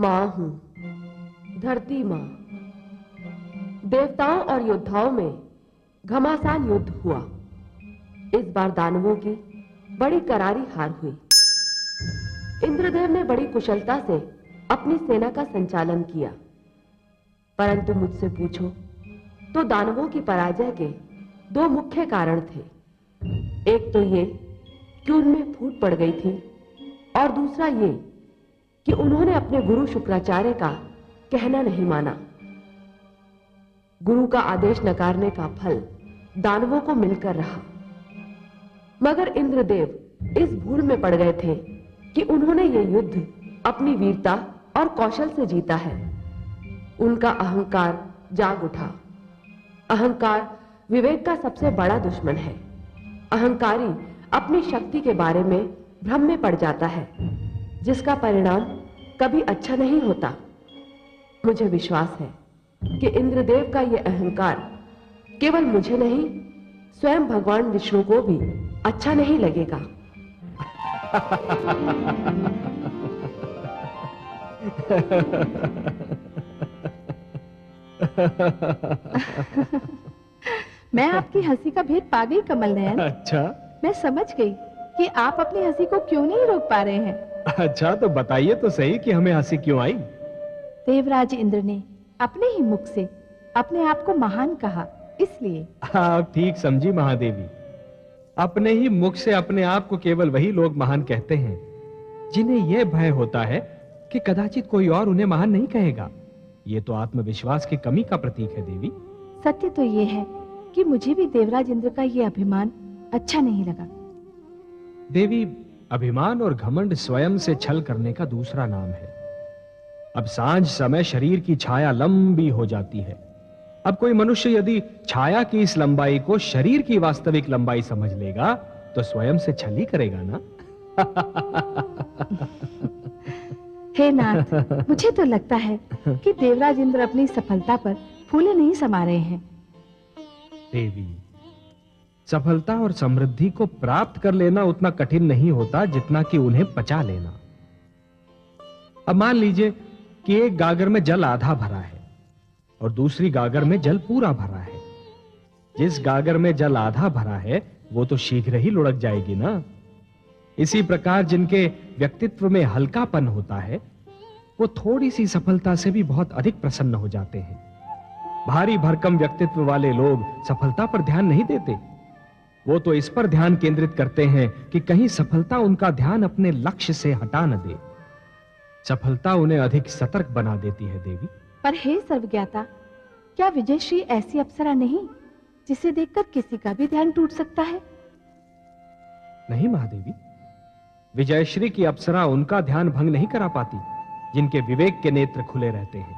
मां हूं, धरती मां। देवताओं और योद्धाओं में घमासान युद्ध हुआ। इस बार दानवों की बड़ी करारी हार हुई। इंद्रदेव ने बड़ी कुशलता से अपनी सेना का संचालन किया, परंतु मुझसे पूछो तो दानवों की पराजय के दो मुख्य कारण थे। एक तो ये कि उनमें फूट पड़ गई थी, और दूसरा ये कि उन्होंने अपने गुरु शुक्राचार्य का कहना नहीं माना। गुरु का आदेश नकारने का फल दानवों को मिलकर रहा, मगर इंद्रदेव इस भूल में पड़ गए थे कि उन्होंने यह युद्ध अपनी वीरता और कौशल से जीता है। उनका अहंकार जाग उठा। अहंकार विवेक का सबसे बड़ा दुश्मन है। अहंकारी अपनी शक्ति के बारे में भ्रम में पड़ जाता है, जिसका परिणाम कभी अच्छा नहीं होता। मुझे विश्वास है कि इंद्रदेव का यह अहंकार केवल मुझे नहीं, स्वयं भगवान विष्णु को भी अच्छा नहीं लगेगा। मैं आपकी हंसी का भेद पा गई कमल नयन। अच्छा, मैं समझ गई कि आप अपनी हंसी को क्यों नहीं रोक पा रहे हैं। अच्छा तो बताइए तो सही कि हमें हंसी क्यों आई। देवराज इंद्र ने अपने ही मुख से अपने आप को महान कहा, इसलिए। आप ठीक समझी महादेवी। अपने ही मुख से अपने आप को केवल वही लोग महान कहते हैं जिन्हें यह भय होता है कि कदाचित कोई और उन्हें महान नहीं कहेगा। ये तो आत्मविश्वास की कमी का प्रतीक है देवी। सत्य तो ये है कि मुझे भी देवराज इंद्र का ये अभिमान अच्छा नहीं लगा। देवी, अभिमान और घमंड स्वयं से छल करने का दूसरा नाम है। अब सांझ समय शरीर की छाया लंबी हो जाती है। अब कोई मनुष्य यदि छाया की इस लंबाई को शरीर की वास्तविक लंबाई समझ लेगा तो स्वयं से छल ही करेगा ना। हे नाथ, मुझे तो लगता है कि देवराज इंद्र अपनी सफलता पर फूले नहीं समा रहे हैं। देवी, सफलता और समृद्धि को प्राप्त कर लेना उतना कठिन नहीं होता जितना कि उन्हें पचा लेना। अब मान लीजिए कि एक गागर में जल आधा भरा है और दूसरी गागर में जल पूरा भरा है। जिस गागर में जल आधा भरा है वो तो शीघ्र ही लुढ़क जाएगी ना। इसी प्रकार जिनके व्यक्तित्व में हल्कापन होता है वो थोड़ी सी सफलता से भी बहुत अधिक प्रसन्न हो जाते हैं। भारी भरकम व्यक्तित्व वाले लोग सफलता पर ध्यान नहीं देते। वो तो इस पर ध्यान केंद्रित करते हैं कि कहीं सफलता उनका ध्यान अपने लक्ष्य से हटा न दे। सफलता उन्हें अधिक सतर्क बना देती है देवी। पर हे सर्वज्ञाता, क्या विजयश्री ऐसी अप्सरा नहीं जिसे देखकर किसी का भी ध्यान टूट सकता है? नहीं महादेवी, विजयश्री की अप्सरा उनका ध्यान भंग नहीं करा पाती जिनके विवेक के नेत्र खुले रहते हैं,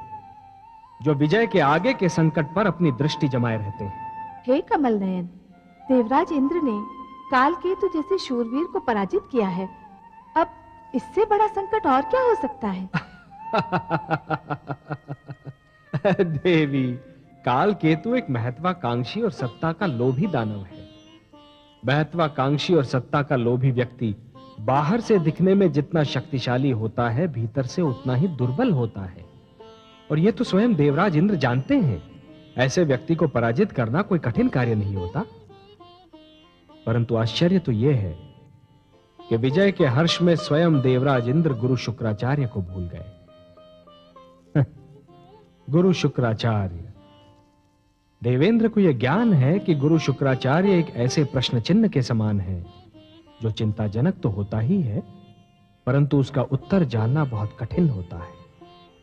जो विजय के आगे के संकट पर अपनी दृष्टि जमाए रहते हैं। हे कमल नयन, देवराज इंद्र ने कालकेतु जैसे शूरवीर को पराजित किया है। अब इससे बड़ा संकट और क्या हो सकता है? देवी, कालकेतु एक महत्वाकांक्षी और सत्ता का लोभी दानव है। महत्वाकांक्षी और सत्ता का लोभी व्यक्ति बाहर से दिखने में जितना शक्तिशाली होता है, भीतर से उतना ही दुर्बल होता है। और यह तो स्वयं देवराज इंद्र जानते हैं। ऐसे व्यक्ति को पराजित करना कोई कठिन कार्य नहीं होता। परंतु आश्चर्य तो यह है कि विजय के हर्ष में स्वयं देवराज इंद्र गुरु शुक्राचार्य को भूल गए। गुरु शुक्राचार्य। देवेंद्र को यह ज्ञान है कि गुरु शुक्राचार्य एक ऐसे प्रश्न चिन्ह के समान है जो चिंताजनक तो होता ही है, परंतु उसका उत्तर जानना बहुत कठिन होता है।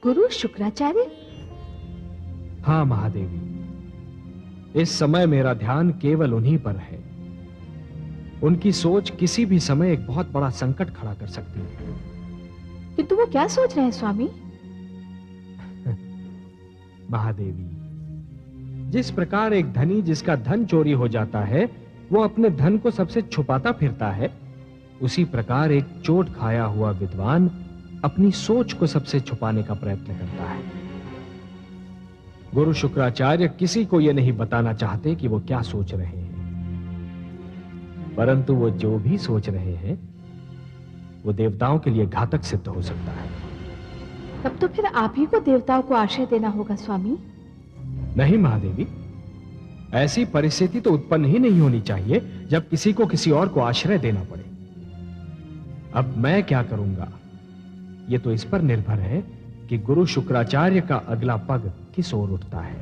गुरु शुक्राचार्य? हां महादेवी, इस समय मेरा ध्यान केवल उन्हीं पर है। उनकी सोच किसी भी समय एक बहुत बड़ा संकट खड़ा कर सकती है। किंतु वो क्या सोच रहे हैं स्वामी? महादेवी, जिस प्रकार एक धनी जिसका धन चोरी हो जाता है वो अपने धन को सबसे छुपाता फिरता है, उसी प्रकार एक चोट खाया हुआ विद्वान अपनी सोच को सबसे छुपाने का प्रयत्न करता है। गुरु शुक्राचार्य किसी को यह नहीं बताना चाहते कि वो क्या सोच रहे हैं, परंतु वो जो भी सोच रहे हैं वो देवताओं के लिए घातक सिद्ध हो सकता है। तब तो फिर आप ही को देवताओं को आश्रय देना होगा स्वामी। नहीं महादेवी, ऐसी परिस्थिति तो उत्पन्न ही नहीं होनी चाहिए जब किसी को किसी और को आश्रय देना पड़े। अब मैं क्या करूंगा, ये तो इस पर निर्भर है कि गुरु शुक्राचार्य का अगला पग किस ओर उठता है।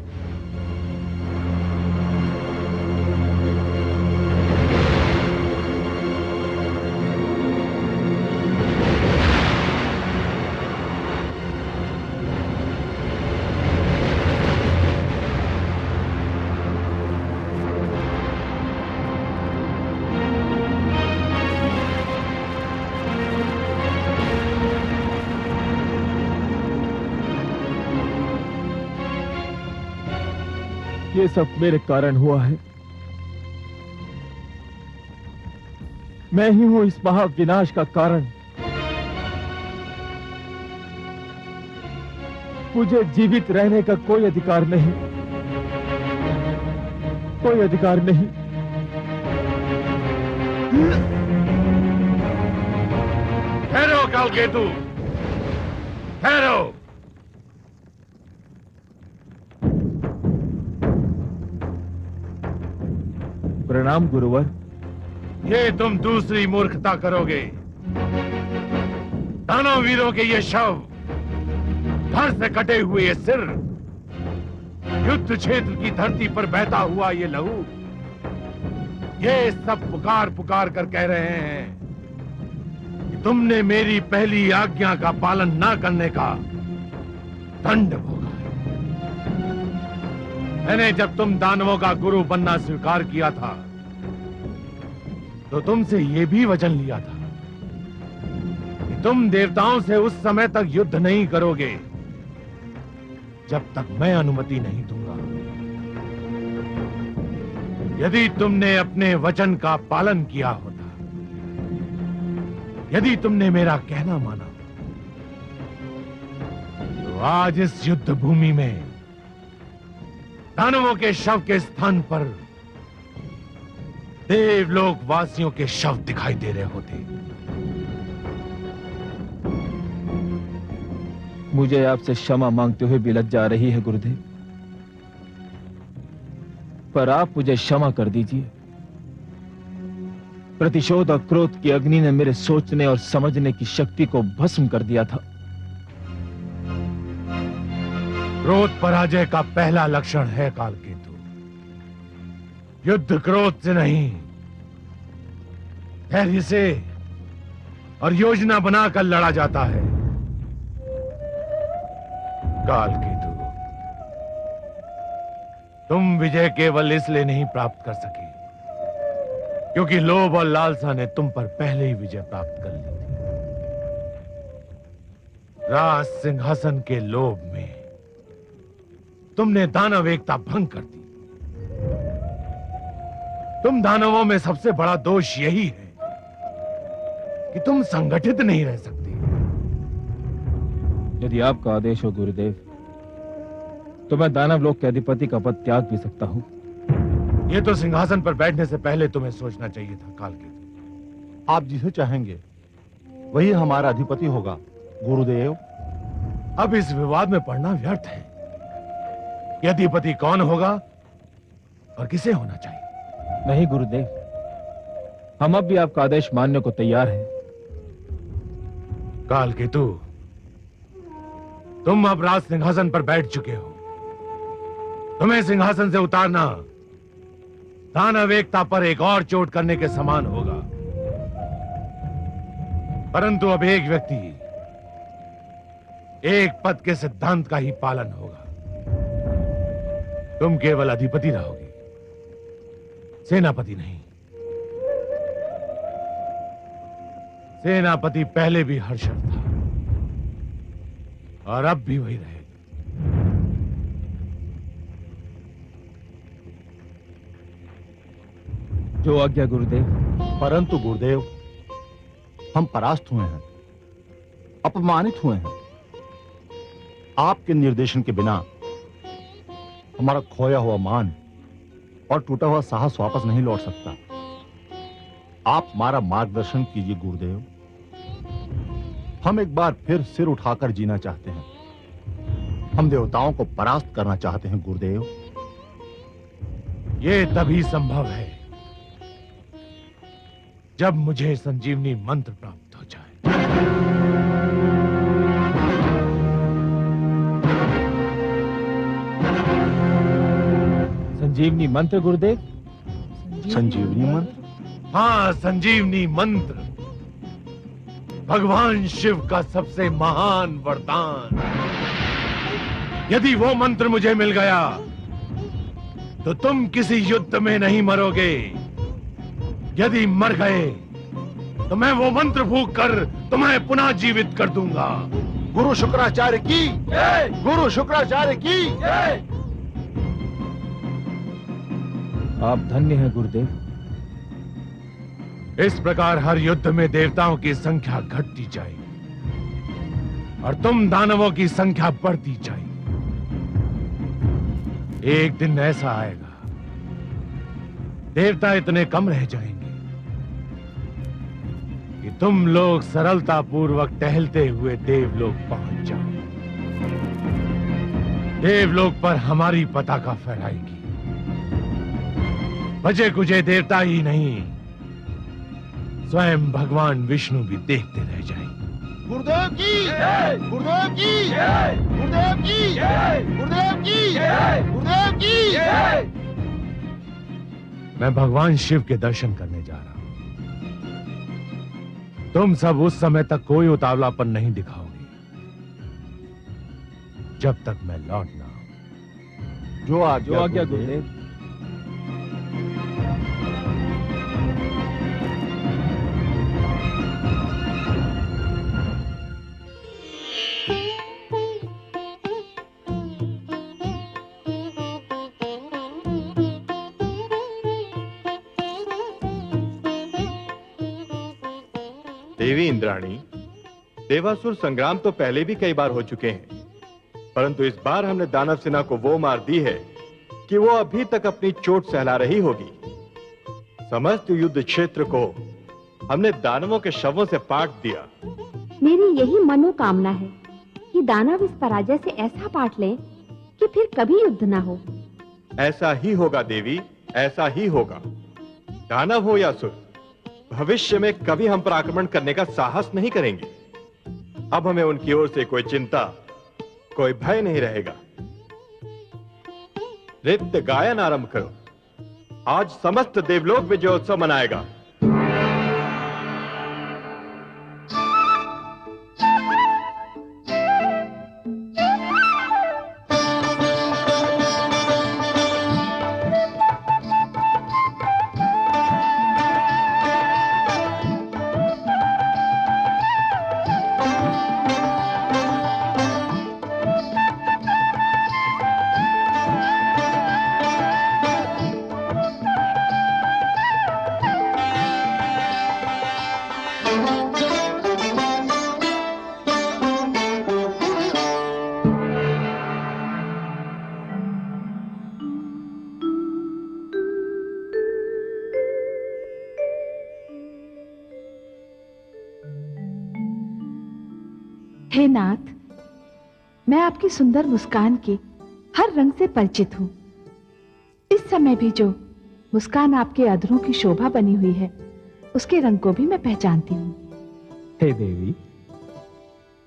ये सब मेरे कारण हुआ है। मैं ही हूं इस महाविनाश का कारण। मुझे जीवित रहने का कोई अधिकार नहीं, कोई अधिकार नहीं। ठहरो कालकेतु, ठहरो। प्रणाम गुरुवर। ये तुम दूसरी मूर्खता करोगे। दानव वीरों के ये शव, धड़ से कटे हुए ये सिर, युद्ध क्षेत्र की धरती पर बहता हुआ ये लहू, ये सब पुकार पुकार कर कह रहे हैं कि तुमने मेरी पहली आज्ञा का पालन ना करने का दंड भोगा है। मैंने जब तुम दानवों का गुरु बनना स्वीकार किया था तो तुमसे ये भी वचन लिया था कि तुम देवताओं से उस समय तक युद्ध नहीं करोगे जब तक मैं अनुमति नहीं दूंगा। यदि तुमने अपने वचन का पालन किया होता, यदि तुमने मेरा कहना माना, तो आज इस युद्ध भूमि में दानवों के शव के स्थान पर देवलोक वासियों के शव दिखाई दे रहे होते। मुझे आपसे क्षमा मांगते हुए भी लज्जा आ रही है गुरुदेव, पर आप मुझे क्षमा कर दीजिए। प्रतिशोध और क्रोध की अग्नि ने मेरे सोचने और समझने की शक्ति को भस्म कर दिया था। क्रोध पराजय का पहला लक्षण है कालकेतु। युद्ध क्रोध से नहीं, धैर्य से और योजना बनाकर लड़ा जाता है। कालकेतु, तुम विजय केवल इसलिए नहीं प्राप्त कर सके क्योंकि लोभ और लालसा ने तुम पर पहले ही विजय प्राप्त कर ली थी। राज सिंहासन के लोभ में तुमने दानव एकता भंग कर दी। तुम दानवों में सबसे बड़ा दोष यही है कि तुम संगठित नहीं रह सकते। यदि आपका आदेश हो गुरुदेव, तो मैं दानव लोक के अधिपति का पद त्याग भी सकता हूं। यह तो सिंहासन पर बैठने से पहले तुम्हें सोचना चाहिए था कालकेतु। आप जिसे चाहेंगे वही हमारा अधिपति होगा गुरुदेव। अब इस विवाद में पड़ना व्यर्थ है। यह अधिपति कौन होगा और किसे होना चाहिए? नहीं गुरुदेव, हम अब भी आपका आदेश मानने को तैयार हैं। कालकेतु, तुम अब राज सिंहासन पर बैठ चुके हो। तुम्हें सिंहासन से उतारना दानव एकता पर एक और चोट करने के समान होगा। परंतु अब एक व्यक्ति, एक पद के सिद्धांत का ही पालन होगा। तुम केवल अधिपति रहोगे, सेनापति नहीं। सेनापति पहले भी हर्षद था और अब भी वही रहेगा। जो आज्ञा गुरुदेव। परंतु गुरुदेव, हम परास्त हुए हैं, अपमानित हुए हैं। आपके निर्देशन के बिना हमारा खोया हुआ मान और टूटा हुआ साहस वापस नहीं लौट सकता। आप हमारा मार्गदर्शन कीजिए गुरुदेव। हम एक बार फिर सिर उठाकर जीना चाहते हैं। हम देवताओं को परास्त करना चाहते हैं गुरुदेव। ये तभी संभव है जब मुझे संजीवनी मंत्र प्राप्त हो जाए। संजीवनी मंत्र गुरुदेव? संजीवनी मंत्र? हाँ, संजीवनी मंत्र भगवान शिव का सबसे महान वरदान। यदि वो मंत्र मुझे मिल गया तो तुम किसी युद्ध में नहीं मरोगे। यदि मर गए तो मैं वो मंत्र फूंक कर तुम्हें पुनः जीवित कर दूंगा। गुरु शुक्राचार्य की जय! गुरु शुक्राचार्य की जय! आप धन्य हैं गुरुदेव। इस प्रकार हर युद्ध में देवताओं की संख्या घटती जाएगी और तुम दानवों की संख्या बढ़ती जाएगी। एक दिन ऐसा आएगा, देवता इतने कम रह जाएंगे कि तुम लोग सरलता पूर्वक टहलते हुए देवलोक पहुंच जाओ। देवलोक पर हमारी पताका फहराएगी। बचे कुचे देवता ही नहीं, स्वयं भगवान विष्णु भी देखते रह जाएंगे। गुरुदेव की जय! गुरुदेव की जय! गुरुदेव की जय! गुरुदेव की जय! गुरुदेव की जय! मैं भगवान शिव के दर्शन करने जा रहा हूं। तुम सब उस समय तक कोई उतावलापन नहीं दिखाओगे जब तक मैं लौट ना आऊं। जो आज्ञा गुरुदेव। देवी इंद्राणी, देवासुर संग्राम तो पहले भी कई बार हो चुके हैं, परंतु इस बार हमने दानव सेना को वो मार दी है कि वो अभी तक अपनी चोट सहला रही होगी। समस्त युद्ध क्षेत्र को हमने दानवों के शवों से पाट दिया। मेरी यही मनोकामना है कि दानव इस पराजय से ऐसा पाट ले कि फिर कभी युद्ध ना हो। ऐसा ही होगा देवी, ऐसा ही होगा। दानव हो या असुर, भविष्य में कभी हम पर आक्रमण करने का साहस नहीं करेंगे। अब हमें उनकी ओर से कोई चिंता, कोई भय नहीं रहेगा। नृत्य गायन आरंभ करो। आज समस्त देवलोक विजयोत्सव मनाएगा। हे नाथ, मैं आपकी सुंदर मुस्कान के हर रंग से परिचित हूँ। इस समय भी जो मुस्कान आपके अधरों की शोभा बनी हुई है, उसके रंग को भी मैं पहचानती हूँ। हे देवी,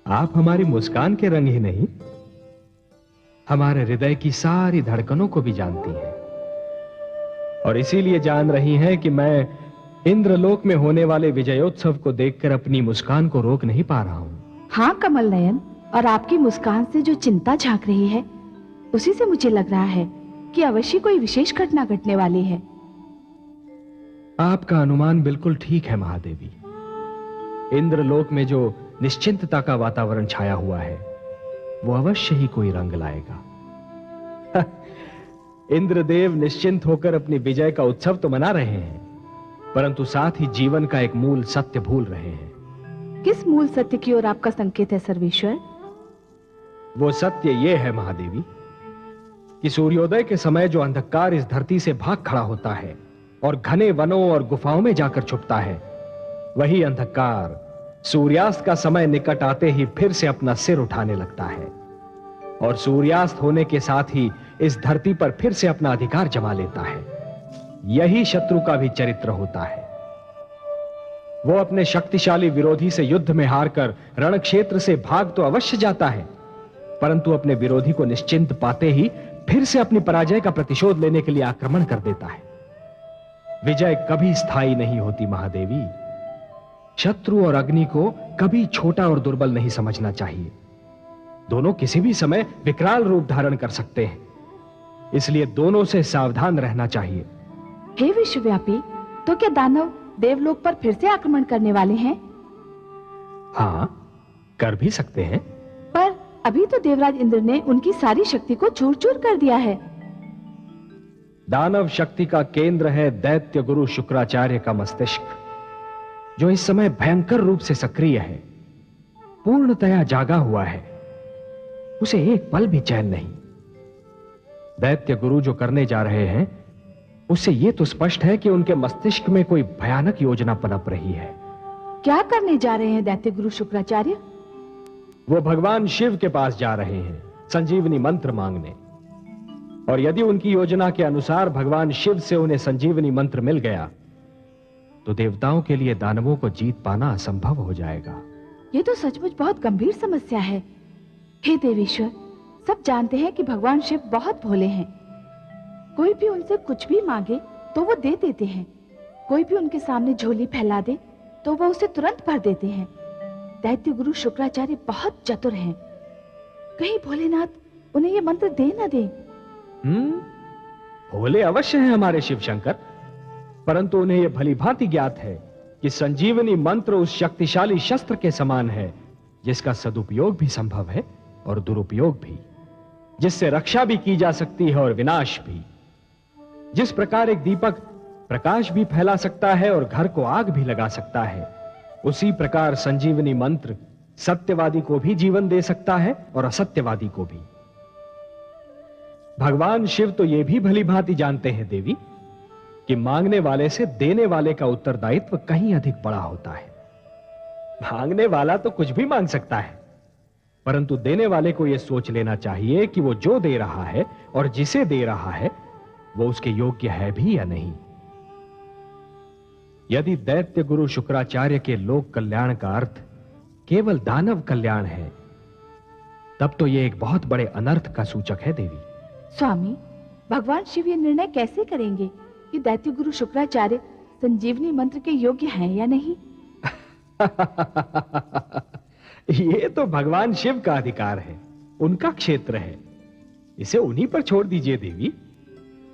आप हमारी मुस्कान के रंग ही नहीं, हमारे हृदय की सारी धड़कनों को भी जानती हैं और इसीलिए जान रही हैं कि मैं इंद्रलोक में होने वाले विजयोत्सव को देखकर अपनी मुस्कान को रोक नहीं पा रहा हूं। हाँ कमल नयन, और आपकी मुस्कान से जो चिंता झांक रही है, उसी से मुझे लग रहा है कि अवश्य कोई विशेष घटना घटने वाली है। आपका अनुमान बिल्कुल ठीक है महादेवी। इंद्रलोक में जो निश्चिंतता का वातावरण छाया हुआ है, वो अवश्य ही कोई रंग लाएगा। इंद्रदेव निश्चिंत होकर अपनी विजय का उत्सव तो मना रहे हैं, परंतु साथ ही जीवन का एक मूल सत्य भूल रहे हैं। किस मूल सत्य की ओर आपका संकेत है सर्वेश्वर? वो सत्य ये है महादेवी कि सूर्योदय के समय जो अंधकार इस धरती से भाग खड़ा होता है और घने वनों और गुफाओं में जाकर छुपता है, वही अंधकार सूर्यास्त का समय निकट आते ही फिर से अपना सिर उठाने लगता है और सूर्यास्त होने के साथ ही इस धरती पर फिर से अपना अधिकार जमा लेता है। यही शत्रु का भी चरित्र होता है। वो अपने शक्तिशाली विरोधी से युद्ध में हारकर रण क्षेत्र से भाग तो अवश्य जाता है, परंतु अपने विरोधी को निश्चिंत पाते ही फिर से अपनी पराजय का प्रतिशोध लेने के लिए आक्रमण कर देता है। विजय कभी स्थायी नहीं होती महादेवी। शत्रु और अग्नि को कभी छोटा और दुर्बल नहीं समझना चाहिए। दोनों किसी भी समय विकराल रूप धारण कर सकते हैं, इसलिए दोनों से सावधान रहना चाहिए। हे विश्वव्यापी, तो क्या दानव देवलोक पर फिर से आक्रमण करने वाले हैं? हां, कर भी सकते हैं। पर अभी तो देवराज इंद्र ने उनकी सारी शक्ति को चूर चूर कर दिया है। दानव शक्ति का केंद्र है दैत्य गुरु शुक्राचार्य का मस्तिष्क, जो इस समय भयंकर रूप से सक्रिय है, पूर्णतया जागा हुआ है। उसे एक पल भी चैन नहीं। दैत्य गुरु जो करने जा रहे हैं, उससे यह तो स्पष्ट है कि उनके मस्तिष्क में कोई भयानक योजना पनप रही है। क्या करने जा रहे हैं दैत्य गुरु शुक्राचार्य? वो भगवान शिव के पास जा रहे हैं संजीवनी मंत्र मांगने, और यदि उनकी योजना के अनुसार भगवान शिव से उन्हें संजीवनी मंत्र मिल गया तो देवताओं के लिए दानवों को जीत पाना असंभव हो जाएगा। ये तो सचमुच बहुत गंभीर समस्या है। हे देवेश्वर, सब जानते हैं कि भगवान शिव बहुत भोले हैं। कोई भी उनसे कुछ भी मांगे तो वो दे देते हैं। कोई भी उनके सामने झोली फैला दे तो वो उसे तुरंत भर देते हैं। दैत्य गुरु शुक्राचार्य बहुत चतुर हैं। कहीं भोलेनाथ उन्हें ये मंत्र दे न दे। भोले अवश्य हैं हमारे शिव शंकर, परंतु उन्हें यह भली भांति ज्ञात है कि संजीवनी मंत्र उस शक्तिशाली शस्त्र के समान है जिसका सदुपयोग भी संभव है और दुरुपयोग भी, जिससे रक्षा भी की जा सकती है और विनाश भी। जिस प्रकार एक दीपक प्रकाश भी फैला सकता है और घर को आग भी लगा सकता है, उसी प्रकार संजीवनी मंत्र सत्यवादी को भी जीवन दे सकता है और असत्यवादी को भी। भगवान शिव तो यह भी भली भांति जानते हैं देवी कि मांगने वाले से देने वाले का उत्तरदायित्व कहीं अधिक बड़ा होता है। मांगने वाला तो कुछ भी मांग सकता है, परंतु देने वाले को यह सोच लेना चाहिए कि वो जो दे रहा है और जिसे दे रहा है वो उसके योग्य है भी या नहीं। यदि दैत्य गुरु शुक्राचार्य के लोक कल्याण का अर्थ केवल दानव कल्याण है, तब तो यह एक बहुत बड़े अनर्थ का सूचक है देवी। स्वामी, भगवान शिव ये निर्णय कैसे करेंगे कि दैत्य गुरु शुक्राचार्य संजीवनी मंत्र के योग्य हैं या नहीं? ये तो भगवान शिव का अधिकार है, उनका क्षेत्र है, इसे उन्हीं पर छोड़ दीजिए देवी।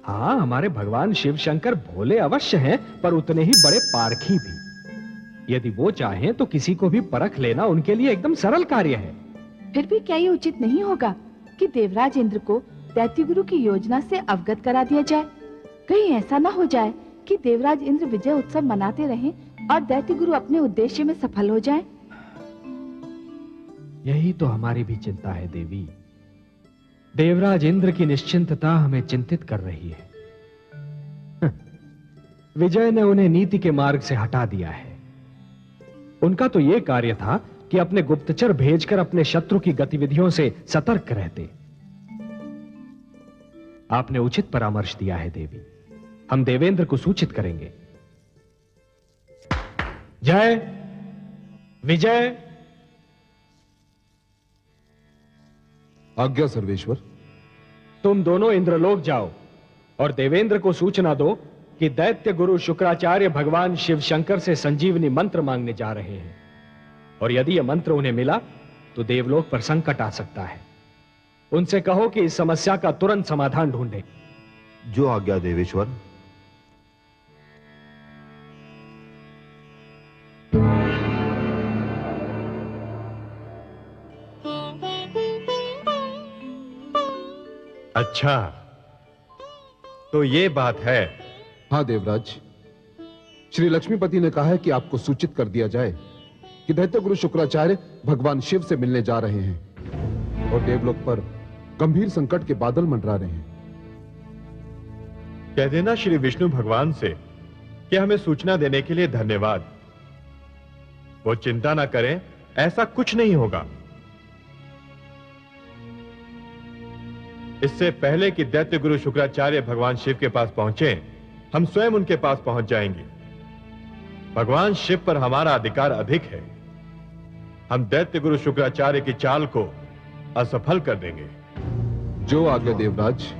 हाँ, हमारे भगवान शिव शंकर भोले अवश्य हैं, पर उतने ही बड़े पारखी भी। यदि वो चाहें तो किसी को भी परख लेना उनके लिए एकदम सरल कार्य है। फिर भी क्या ये उचित नहीं होगा कि देवराज इंद्र को दैत्य गुरु की योजना से अवगत करा दिया जाए? कहीं ऐसा ना हो जाए कि देवराज इंद्र विजय उत्सव मनाते रहें और दैत्य गुरु अपने उद्देश्य में सफल हो जाएं? यही तो हमारी भी चिंता है देवी। देवराज इंद्र की निश्चिंतता हमें चिंतित कर रही है। विजय ने उन्हें नीति के मार्ग से हटा दिया है। उनका तो यह कार्य था कि अपने गुप्तचर भेजकर अपने शत्रु की गतिविधियों से सतर्क रहते। आपने उचित परामर्श दिया है देवी, हम देवेंद्र को सूचित करेंगे। जय विजय। आज्ञा सर्वेश्वर। तुम दोनों इंद्रलोक जाओ और देवेंद्र को सूचना दो कि दैत्य गुरु शुक्राचार्य भगवान शिव शंकर से संजीवनी मंत्र मांगने जा रहे हैं, और यदि यह मंत्र उन्हें मिला तो देवलोक पर संकट आ सकता है। उनसे कहो कि इस समस्या का तुरंत समाधान ढूंढें। जो आज्ञा देवेश्वर। अच्छा, तो ये बात है। हाँ देवराज, श्री लक्ष्मीपति ने कहा है कि आपको सूचित कर दिया जाए कि दैत्य गुरु शुक्राचार्य भगवान शिव से मिलने जा रहे हैं और देवलोक पर गंभीर संकट के बादल मंडरा रहे हैं। कह देना श्री विष्णु भगवान से कि हमें सूचना देने के लिए धन्यवाद। वो चिंता ना करें, ऐसा कुछ नहीं होगा। इससे पहले कि दैत्य गुरु शुक्राचार्य भगवान शिव के पास पहुंचे, हम स्वयं उनके पास पहुंच जाएंगे। भगवान शिव पर हमारा अधिकार अधिक है। हम दैत्य गुरु शुक्राचार्य की चाल को असफल कर देंगे। जो आज्ञा देवराज।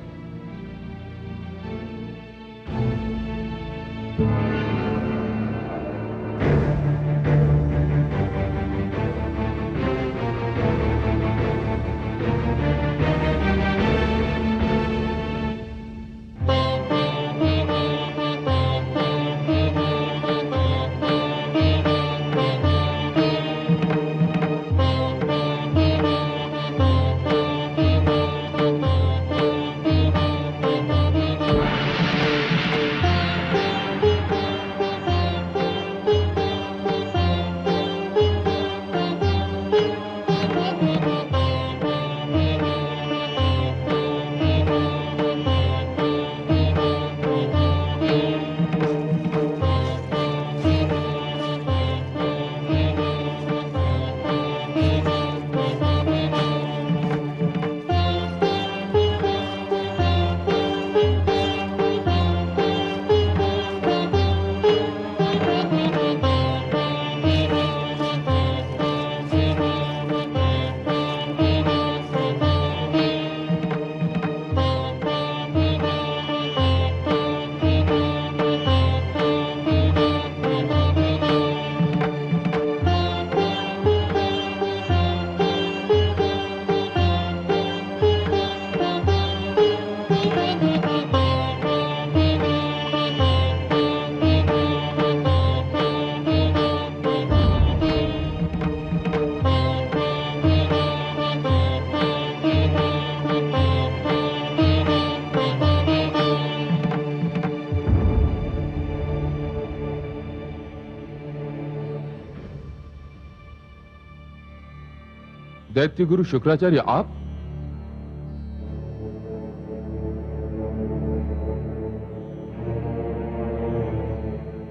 दैत्य गुरु शुक्राचार्य आप?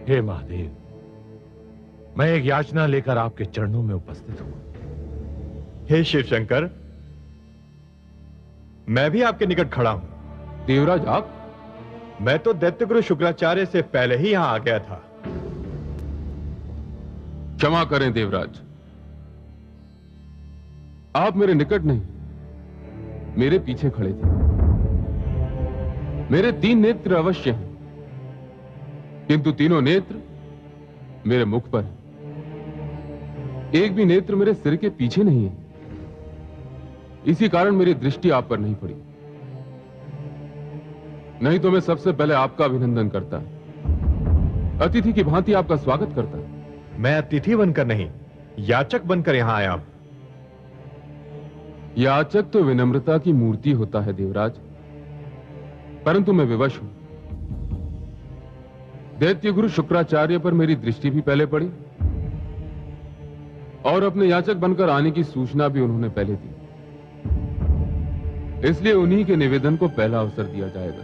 हे महादेव, मैं एक याचना लेकर आपके चरणों में उपस्थित हूं। हे शिव शंकर, मैं भी आपके निकट खड़ा हूं। देवराज आप? मैं तो दैत्य गुरु शुक्राचार्य से पहले ही यहां आ गया था। क्षमा करें देवराज, आप मेरे निकट नहीं, मेरे पीछे खड़े थे। मेरे 3 नेत्र अवश्य हैं, किंतु तीनों नेत्र मेरे मुख पर हैं। एक भी नेत्र मेरे सिर के पीछे नहीं है। इसी कारण मेरी दृष्टि आप पर नहीं पड़ी। नहीं तो मैं सबसे पहले आपका अभिनंदन करता, अतिथि की भांति आपका स्वागत करता। मैं अतिथि बनकर नहीं, याचक बनकर यहां आया हूं। याचक तो विनम्रता की मूर्ति होता है देवराज, परंतु मैं विवश हूं। दैत्य गुरु शुक्राचार्य पर मेरी दृष्टि भी पहले पड़ी और अपने याचक बनकर आने की सूचना भी उन्होंने पहले दी, इसलिए उन्हीं के निवेदन को पहला अवसर दिया जाएगा।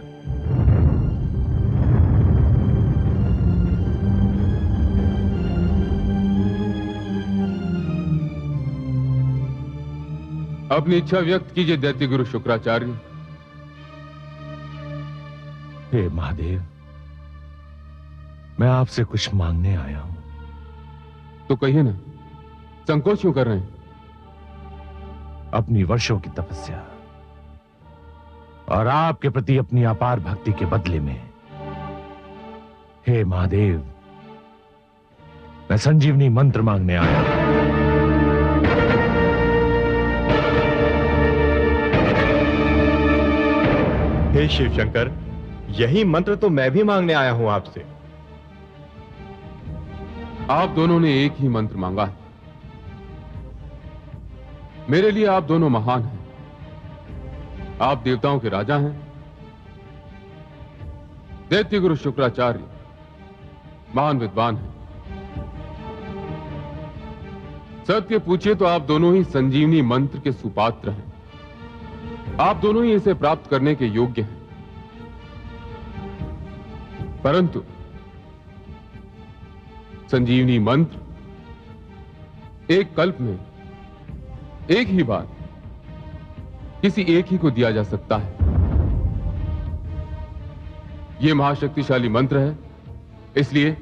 अपनी इच्छा व्यक्त कीजिए दैत्य गुरु शुक्राचार्य। हे महादेव, मैं आपसे कुछ मांगने आया हूं। तो कहिए ना, संकोच क्यों कर रहे हैं? अपनी वर्षों की तपस्या और आपके प्रति अपनी अपार भक्ति के बदले में, हे महादेव, मैं संजीवनी मंत्र मांगने आया हूं। हे शिव शंकर, यही मंत्र तो मैं भी मांगने आया हूं आपसे। आप दोनों ने एक ही मंत्र मांगा है। मेरे लिए आप दोनों महान हैं। आप देवताओं के राजा हैं। दैत्य गुरु शुक्राचार्य महान विद्वान हैं। सत्य पूछिए तो आप दोनों ही संजीवनी मंत्र के सुपात्र हैं। आप दोनों ही इसे प्राप्त करने के योग्य हैं। परंतु संजीवनी मंत्र एक कल्प में एक ही बार किसी एक ही को दिया जा सकता है। यह महाशक्तिशाली मंत्र है, इसलिए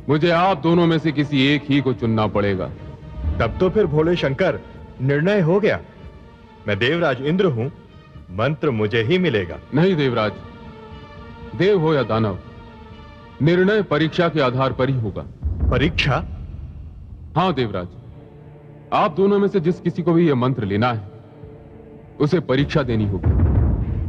मुझे आप दोनों में से किसी एक ही को चुनना पड़ेगा। तब तो फिर भोले शंकर, निर्णय हो गया। मैं देवराज इंद्र हूं, मंत्र मुझे ही मिलेगा। नहीं देवराज, देव हो या दानव, निर्णय परीक्षा के आधार पर ही होगा। परीक्षा? हां देवराज, आप दोनों में से जिस किसी को भी यह मंत्र लेना है उसे परीक्षा देनी होगी।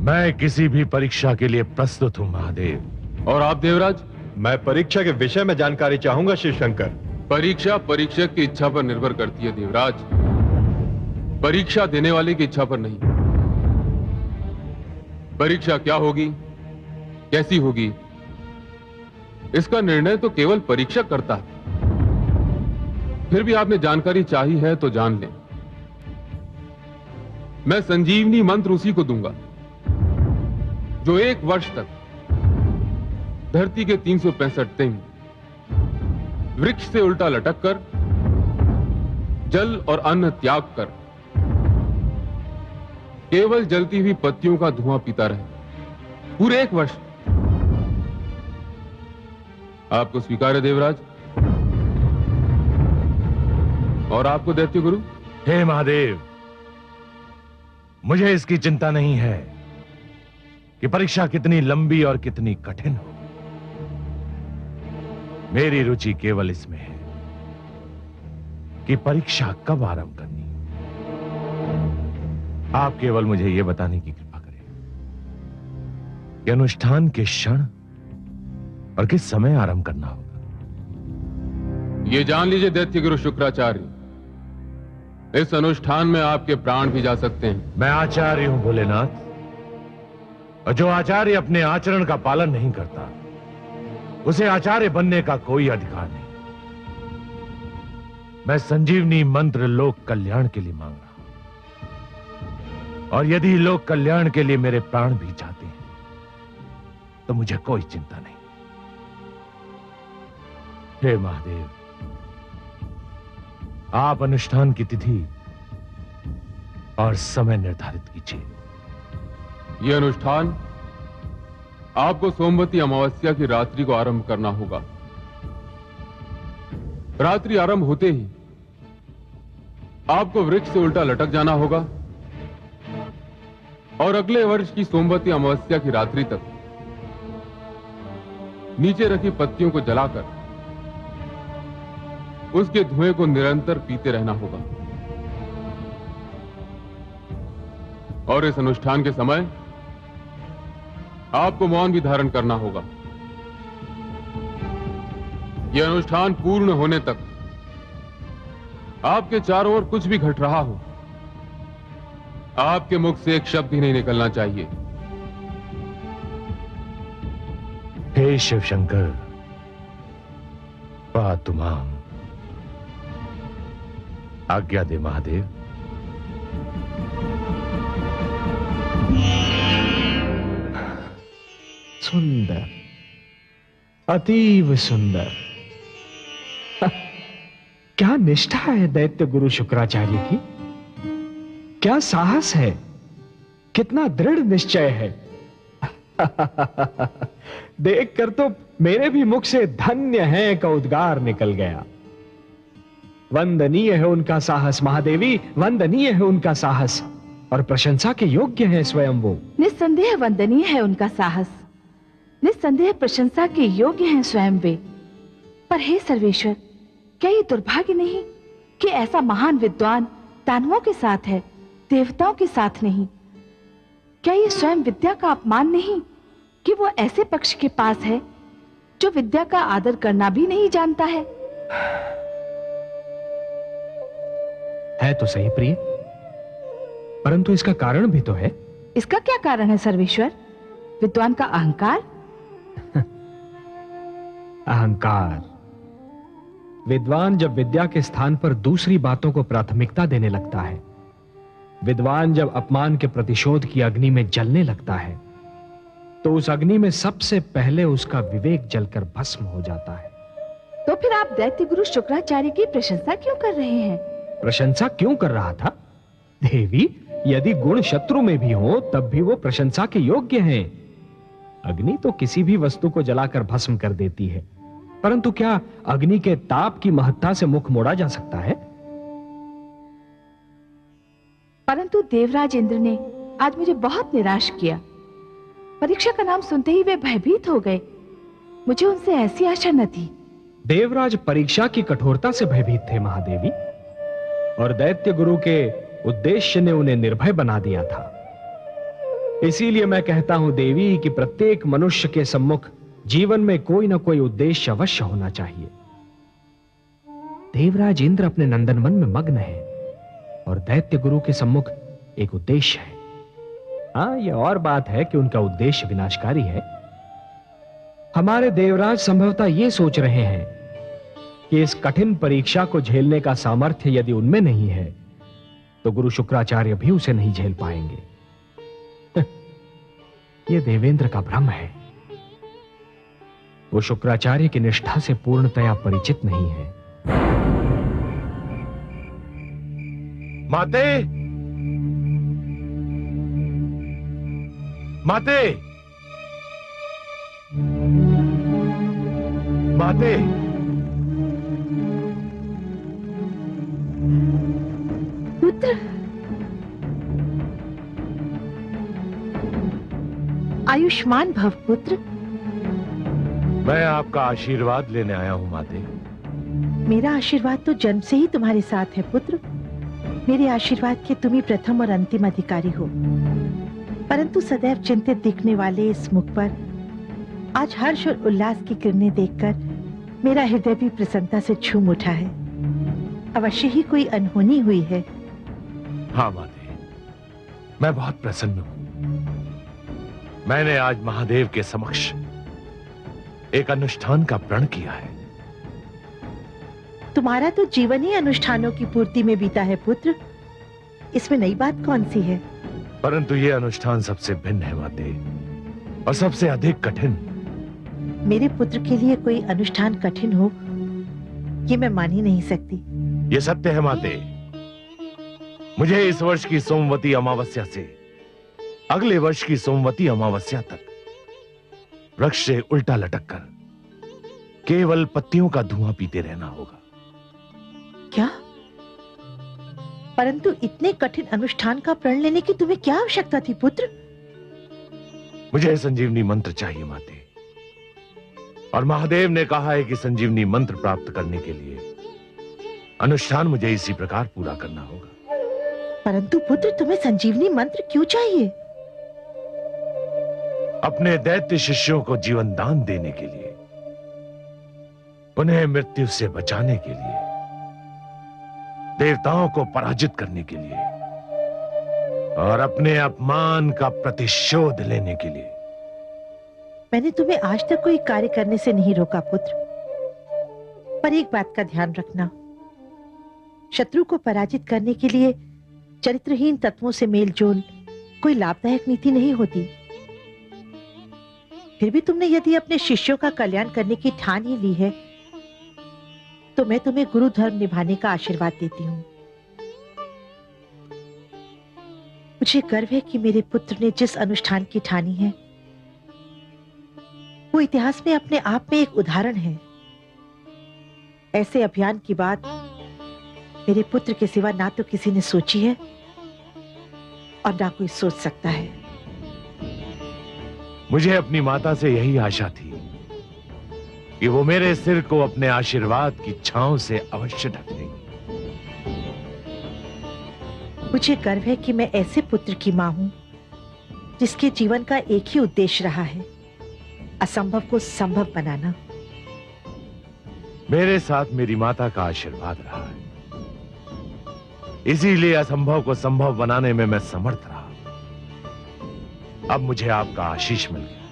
मैं किसी भी परीक्षा के लिए प्रस्तुत हूं महादेव। और आप देवराज? मैं परीक्षा के विषय में जानकारी चाहूंगा शिव शंकर। परीक्षा परीक्षक की इच्छा पर निर्भर करती है देवराज, परीक्षा देने वाले की इच्छा पर नहीं। परीक्षा क्या होगी, कैसी होगी, इसका निर्णय तो केवल परीक्षक करता है। फिर भी आपने जानकारी चाही है तो जान लें। मैं संजीवनी मंत्र उसी को दूंगा जो 1 वर्ष तक धरती के 365 दिन वृक्ष से उल्टा लटक कर, जल और अन्न त्याग कर, केवल जलती हुई पत्तियों का धुआं पीता रहे पूरे 1 वर्ष। आपको स्वीकार है देवराज? और आपको दैत्य गुरु? हे महादेव, मुझे इसकी चिंता नहीं है कि परीक्षा कितनी लंबी और कितनी कठिन हो। मेरी रुचि केवल इसमें है कि परीक्षा कब आरंभ करनी। आप केवल मुझे यह बताने की कृपा करें कि अनुष्ठान किस क्षण और किस समय आरंभ करना होगा। यह जान लीजिए दैत्य गुरु शुक्राचार्य, इस अनुष्ठान में आपके प्राण भी जा सकते हैं। मैं आचार्य हूं भोलेनाथ, और जो आचार्य अपने आचरण का पालन नहीं करता उसे आचार्य बनने का कोई अधिकार नहीं। मैं संजीवनी मंत्र लोक कल्याण के लिए मांग रहा हूं, और यदि लोक कल्याण के लिए मेरे प्राण भी जाते हैं तो मुझे कोई चिंता नहीं। हे महादेव, आप अनुष्ठान की तिथि और समय निर्धारित कीजिए। यह अनुष्ठान आपको सोमवती अमावस्या की रात्रि को आरंभ करना होगा। रात्रि आरंभ होते ही आपको वृक्ष से उल्टा लटक जाना होगा और अगले वर्ष की सोमवती अमावस्या की रात्रि तक नीचे रखी पत्तियों को जलाकर उसके धुएं को निरंतर पीते रहना होगा। और इस अनुष्ठान के समय आपको मौन भी धारण करना होगा। यह अनुष्ठान पूर्ण होने तक आपके चारों ओर कुछ भी घट रहा हो, आपके मुख से एक शब्द भी नहीं निकलना चाहिए। हे शिव शंकर, पातु मां, आज्ञा दे महादेव। सुंदर, अतीव सुंदर। क्या निष्ठा है दैत्य गुरु शुक्राचार्य की, क्या साहस है, कितना दृढ़ निश्चय है। देखकर तो मेरे भी मुख से धन्य है का उद्गार निकल गया। वंदनीय है उनका साहस महादेवी, वंदनीय है उनका साहस, और प्रशंसा के योग्य है स्वयं वो। निस्संदेह वंदनीय है उनका साहस, निस्संदेह प्रशंसा के योग्य हैं स्वयं वे। पर हे सर्वेश्वर, क्या ये दुर्भाग्य नहीं कि ऐसा महान विद्वान दानवों के साथ है, देवताओं के साथ नहीं? क्या ये स्वयं विद्या का अपमान नहीं कि वो ऐसे पक्ष के पास है जो विद्या का आदर करना भी नहीं जानता है? है तो सही प्रिय, परंतु इसका कारण भी तो है। इसका क्या कारण है सर्वेश्वर? विद्वान का अहंकार? अहंकार। विद्वान जब विद्या के स्थान पर दूसरी बातों को प्राथमिकता देने लगता है, विद्वान जब अपमान के प्रतिशोध की अग्नि में जलने लगता है, तो उस अग्नि में सबसे पहले उसका विवेक जलकर भस्म हो जाता है। तो फिर आप दैत्य गुरु शुक्राचार्य की प्रशंसा क्यों कर रहे हैं? प्रशंसा क्यों कर रहा था? देवी, यदि गुण शत्रु में भी हो तब भी वो प्रशंसा के योग्य हैं। अग्नि तो किसी भी वस्तु को जलाकर भस्म कर देती है, परंतु क्या अग्नि के ताप की महत्ता से मुख मोड़ा जा सकता है? परंतु देवराज इंद्र ने आज मुझे बहुत निराश किया। परीक्षा का नाम सुनते ही वे भयभीत हो गए। मुझे उनसे ऐसी आशा न थी। देवराज परीक्षा की कठोरता से भयभीत थे महादेवी, और दैत्य गुरु के उद्देश्य ने उन्हें निर्भय बना दिया था। इसीलिए मैं कहता हूं देवी कि प्रत्येक मनुष्य के सम्मुख जीवन में कोई ना कोई उद्देश्य अवश्य होना चाहिए। देवराज इंद्र अपने नंदनवन में मग्न है और दैत्य गुरु के सम्मुख एक उद्देश्य है। हाँ, यह और बात है कि उनका उद्देश्य विनाशकारी है। हमारे देवराज संभवतः यह सोच रहे हैं कि इस कठिन परीक्षा को झेलने का सामर्थ्य यदि उनमें नहीं है तो गुरु शुक्राचार्य भी उसे नहीं झेल पाएंगे। यह देवेंद्र का भ्रम है। वो शुक्राचार्य की निष्ठा से पूर्णतया परिचित नहीं है। माते, माते, माते, पुत्र, आयुष्मान भव पुत्र। मैं आपका आशीर्वाद लेने आया हूं माते। मेरा आशीर्वाद तो जन्म से ही तुम्हारे साथ है पुत्र। मेरे आशीर्वाद के तुम ही प्रथम और अंतिम अधिकारी हो। परंतु सदैव चिंतित दिखने वाले इस मुख पर आज हर्ष और उल्लास की किरणें देखकर मेरा हृदय भी प्रसन्नता से झूम उठा है। अवश्य ही कोई अनहोनी हुई है। हाँ माते, मैं बहुत प्रसन्न हूं। मैंने आज महादेव के समक्ष एक अनुष्ठान का प्रण किया है। तुम्हारा तो जीवन ही अनुष्ठानों की पूर्ति में बीता है पुत्र। इसमें नई बात कौन सी है? परंतु यह अनुष्ठान सबसे भिन्न है माते, और सबसे अधिक कठिन। मेरे पुत्र के लिए कोई अनुष्ठान कठिन हो, ये मैं मान ही नहीं सकती। यह सत्य है माते। मुझे इस वर्ष की सोमवती अमावस्या से अगले वर्ष की सोमवती अमावस्या तक वृक्ष से उल्टा लटककर केवल पत्तियों का धुआं पीते रहना होगा। क्या? परंतु इतने कठिन अनुष्ठान का प्रण लेने की तुम्हें क्या आवश्यकता थी पुत्र? मुझे संजीवनी मंत्र चाहिए माते, और महादेव ने कहा है कि संजीवनी मंत्र प्राप्त करने के लिए अनुष्ठान मुझे इसी प्रकार पूरा करना होगा। परंतु पुत्र, तुम्हें संजीवनी मंत्र क्यों चाहिए? अपने दैत्य शिष्यों को जीवन दान देने के लिए, उन्हें मृत्यु से बचाने के लिए, देवताओं को पराजित करने के लिए और अपने अपमान का प्रतिशोध लेने के लिए। मैंने तुम्हें आज तक कोई कार्य करने से नहीं रोका पुत्र, पर एक बात का ध्यान रखना, शत्रु को पराजित करने के लिए चरित्रहीन तत्वों से मेलजोल कोई लाभदायक नीति नहीं होती। फिर भी तुमने यदि अपने शिष्यों का कल्याण करने की ठान ही ली है, तो मैं तुम्हें गुरु धर्म निभाने का आशीर्वाद देती हूँ। मुझे गर्व है कि मेरे पुत्र ने जिस अनुष्ठान की ठानी है वो इतिहास में अपने आप में एक उदाहरण है। ऐसे अभियान की बात मेरे पुत्र के सिवा ना तो किसी ने सोची है और ना कोई सोच सकता है। मुझे अपनी माता से यही आशा थी कि वो मेरे सिर को अपने आशीर्वाद की छांव से अवश्य ढक देंगी। मुझे गर्व है कि मैं ऐसे पुत्र की मां हूं जिसके जीवन का एक ही उद्देश्य रहा है, असंभव को संभव बनाना। मेरे साथ मेरी माता का आशीर्वाद रहा है, इसीलिए असंभव को संभव बनाने में मैं समर्थ रहा। अब मुझे आपका आशीष मिल गया,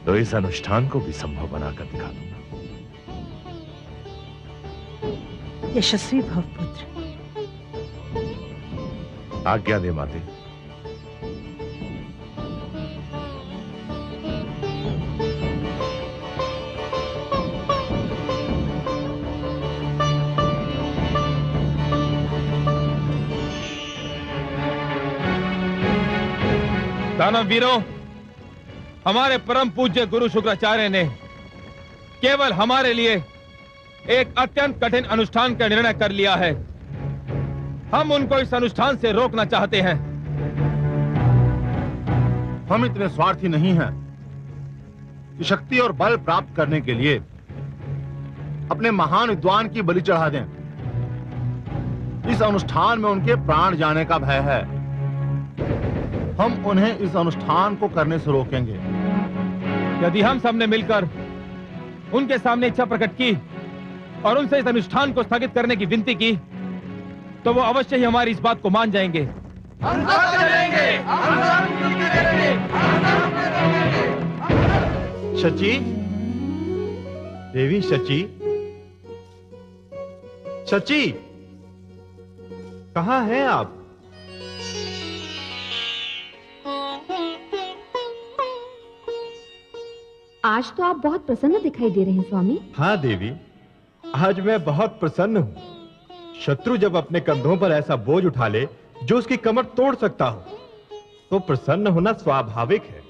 तो इस अनुष्ठान को भी संभव बनाकर दिखा दूंगा। यशस्वी भव पुत्र। आज्ञा दे माते। दानवीरों, हमारे परम पूज्य गुरु शुक्राचार्य ने केवल हमारे लिए एक अत्यंत कठिन अनुष्ठान का निर्णय कर लिया है। हम उनको इस अनुष्ठान से रोकना चाहते हैं। हम इतने स्वार्थी नहीं हैं कि शक्ति और बल प्राप्त करने के लिए अपने महान विद्वान की बलि चढ़ा दें। इस अनुष्ठान में उनके प्राण जाने का भय है। हम उन्हें इस अनुष्ठान को करने से रोकेंगे। यदि हम सबने मिलकर उनके सामने इच्छा प्रकट की और उनसे इस अनुष्ठान को स्थगित करने की विनती की, तो वो अवश्य ही हमारी इस बात को मान जाएंगे। शची, देवी शची, शची, कहाँ हैं आप? आज तो आप बहुत प्रसन्न दिखाई दे रहे हैं स्वामी। हाँ देवी, आज मैं बहुत प्रसन्न हूँ। शत्रु जब अपने कंधों पर ऐसा बोझ उठा ले जो उसकी कमर तोड़ सकता हो, तो प्रसन्न होना स्वाभाविक है।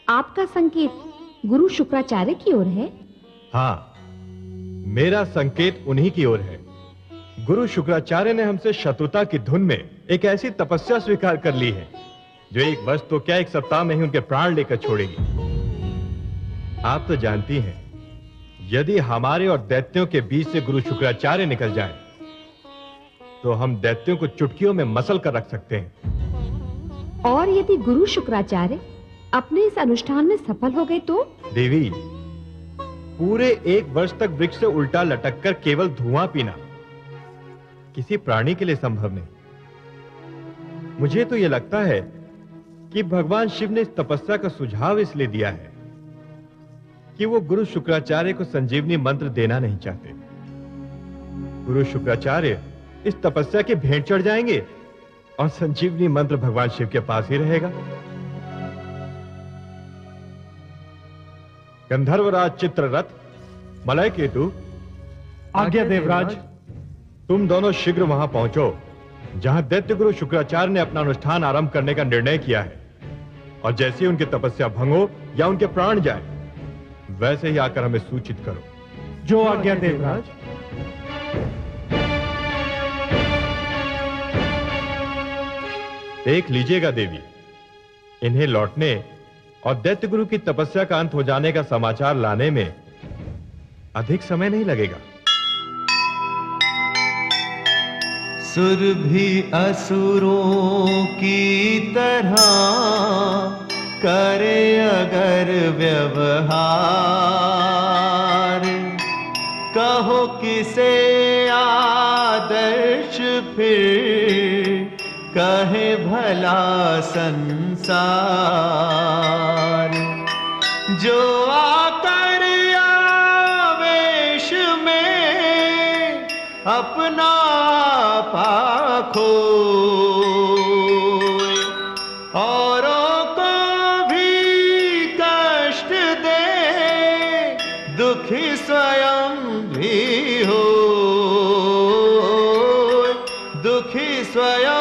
आपका संकेत गुरु शुक्राचार्य की ओर है? हाँ, मेरा संकेत उन्हीं की ओर है। गुरु शुक्राचार्य ने हमसे शत्रुता की धुन में एक ऐसी तपस्या स्वीकार कर ली है जो 1 वर्ष तो क्या 1 सप्ताह में ही उनके प्राण लेकर छोड़ेगी। आप तो जानती हैं, यदि हमारे और दैत्यों के बीच से गुरु शुक्राचार्य निकल जाए तो हम दैत्यों को चुटकियों में मसल कर रख सकते हैं। और यदि गुरु शुक्राचार्य अपने इस अनुष्ठान में सफल हो गए तो? देवी, पूरे 1 वर्ष तक वृक्ष से उल्टा लटक कर केवल धुआं पीना किसी प्राणी के लिए संभव नहीं। मुझे तो यह लगता है कि भगवान शिव ने इस तपस्या का सुझाव इसलिए दिया है कि वो गुरु शुक्राचार्य को संजीवनी मंत्र देना नहीं चाहते। गुरु शुक्राचार्य इस तपस्या के भेंट चढ़ जाएंगे और संजीवनी मंत्र भगवान शिव के पास ही रहेगा। गंधर्वराज चित्ररथ, मलय केतु, आज्ञा देवराज। तुम दोनों शीघ्र वहां पहुंचो जहां दैत्य गुरु शुक्राचार्य ने अपना अनुष्ठान आरंभ करने का निर्णय किया है, और जैसे ही उनकी तपस्या भंग हो या उनके प्राण जाए, वैसे ही आकर हमें सूचित करो। जो आज्ञा देवराज। देख लीजिएगा देवी, इन्हें लौटने और दैत्य गुरु की तपस्या का अंत हो जाने का समाचार लाने में अधिक समय नहीं लगेगा। सुर भी असुरों की तरह करे अगर व्यवहार, कहो किसे आदर्श फिर कहे भला संसार। जो आकर आवेश में अपना पाखो, औरों को भी कष्ट दे, दुखी स्वयं भी हो, दुखी स्वयं